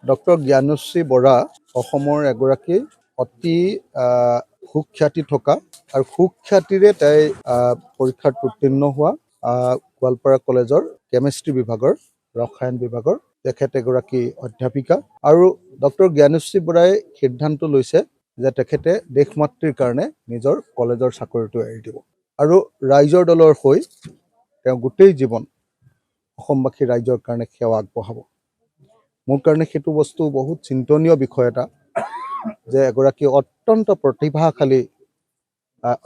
Doctor Gyanashree Bora অসমৰ এগৰাকী অতি সুখ্যাতি থকা আৰু সুখ্যাতিৰে তাই পৰীক্ষাত উত্তীৰ্ণ হোৱা গোৱালপাৰা কলেজৰ কেমিষ্ট্ৰি বিভাগৰ ৰসায়ন বিভাগৰ তেখেত এগৰাকী অধ্যাপিকা আৰু ডক্টৰ জ্ঞানশ্ৰী বৰাই সিদ্ধান্ত লৈছে যে তেখেতে দেশমাতৃৰ কাৰণে নিজৰ কলেজৰ চাকৰিটো এৰি দিব আৰু ৰাইজৰ দলৰ হৈ তেওঁ গোটেই জীৱন অসমবাসী ৰাইজৰ কাৰণে সেৱা আগবঢ়াব। মোৰ কাৰণে সেইটো বস্তু বহুত চিন্তনীয় বিষয় এটা যে এগৰাকী অত্যন্ত প্ৰতিভাশালী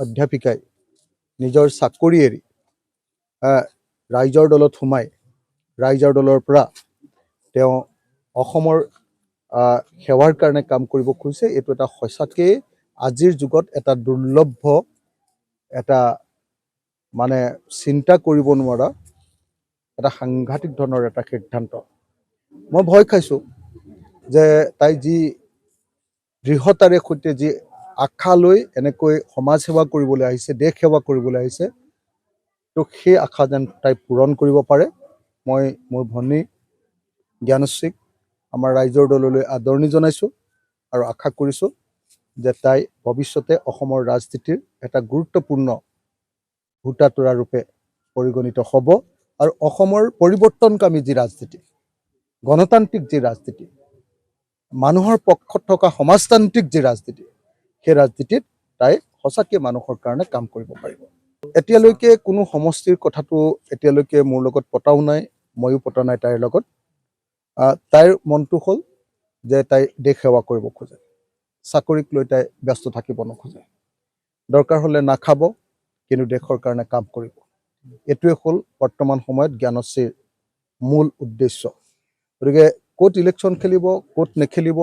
অধ্যাপিকাই নিজৰ চাকৰি এৰি ৰাইজৰ দলত সোমাই ৰাইজৰ দলৰ পৰা তেওঁ অসমৰ সেৱাৰ কাৰণে কাম কৰিব খুজিছে। এইটো এটা সঁচাকৈ আজিৰ যুগত এটা দুৰ্লভ এটা মানে চিন্তা কৰিব নোৱাৰা এটা সাংঘাতিক ধৰণৰ এটা সিদ্ধান্ত। মই ভয় খাইছোঁ যে তাই যি দৃঢ়তাৰে সৈতে যি আশা লৈ এনেকৈ সমাজ সেৱা কৰিবলৈ আহিছে, দেশ সেৱা কৰিবলৈ আহিছে, তো সেই আশা যেন তাই পূৰণ কৰিব পাৰে। মই মোৰ ভনী জ্ঞানশ্ৰীক আমাৰ ৰাইজৰ দললৈ আদৰণি জনাইছোঁ আৰু আশা কৰিছোঁ যে তাই ভৱিষ্যতে অসমৰ ৰাজনীতিৰ এটা গুৰুত্বপূৰ্ণ ভোটাতৰা ৰূপে পৰিগণিত হ'ব আৰু অসমৰ পৰিৱৰ্তনকামী যি ৰাজনীতি, গণতান্ত্ৰিক যি ৰাজনীতি, মানুহৰ পক্ষত থকা সমাজতান্ত্ৰিক যি ৰাজনীতি, সেই ৰাজনীতিত তাই সঁচাকৈ মানুহৰ কাৰণে কাম কৰিব পাৰিব। এতিয়ালৈকে কোনো সমষ্টিৰ কথাটো এতিয়ালৈকে মোৰ লগত পতাও নাই, ময়ো পতা নাই তাইৰ লগত। তাইৰ মনটো হ'ল যে তাই দেশ সেৱা কৰিব খোজে, চাকৰিক লৈ তাই ব্যস্ত থাকিব নোখোজে, দৰকাৰ হ'লে নাখাব কিন্তু দেশৰ কাৰণে কাম কৰিব। এইটোৱে হ'ল বৰ্তমান সময়ত জ্ঞানশ্ৰীৰ মূল উদ্দেশ্য। গতিকে ক'ত ইলেকশ্যন খেলিব, ক'ত নেখেলিব,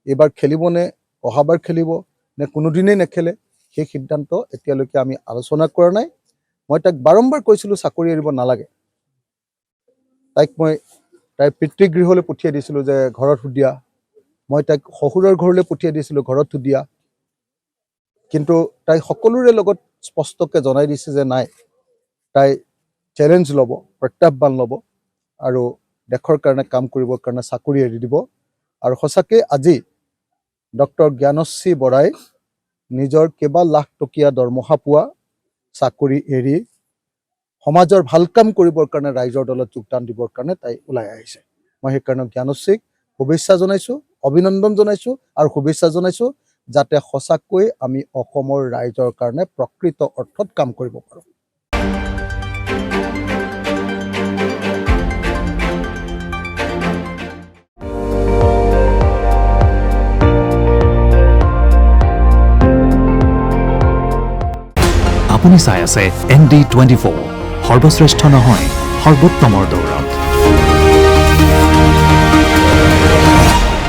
এইবাৰ খেলিবনে, অহাবাৰ খেলিব নে কোনোদিনেই নেখেলে, সেই সিদ্ধান্ত এতিয়ালৈকে আমি আলোচনা কৰা নাই। মই তাইক বাৰম্বাৰ কৈছিলোঁ চাকৰি এৰিব নালাগে। তাইক মই তাইৰ পিতৃগৃহলৈ পঠিয়াই দিছিলোঁ যে ঘৰত সুধিয়া, মই তাইক শহুৰৰ ঘৰলৈ পঠিয়াই দিছিলোঁ ঘৰত সুধিয়া, কিন্তু তাই সকলোৰে লগত স্পষ্টকৈ জনাই দিছে যে নাই, তাই চেলেঞ্জ ল'ব, প্ৰত্যাহ্বান ল'ব আৰু দেশৰ কাৰণে কাম কৰিবৰ কাৰণে চাকৰি এৰি দিব। আৰু সঁচাকৈ আজি ডক্টৰ জ্ঞানশ্ৰী বৰাই নিজৰ কেইবা লাখ টকীয়া দৰমহা পোৱা চাকৰি এৰি সমাজৰ ভাল কাম কৰিবৰ কাৰণে ৰাইজৰ দলত যোগদান দিবৰ কাৰণে তাই ওলাই আহিছে। মই সেইকাৰণে জ্ঞানশ্ৰীক শুভেচ্ছা জনাইছোঁ, অভিনন্দন জনাইছোঁ আৰু শুভেচ্ছা জনাইছোঁ যাতে সঁচাকৈ আমি অসমৰ ৰাইজৰ কাৰণে প্ৰকৃত অৰ্থত কাম কৰিব পাৰোঁ। আপুনি চাই আছে ND24, সৰ্বশ্ৰেষ্ঠ নহয় সৰ্বোত্তমৰ দৌৰ।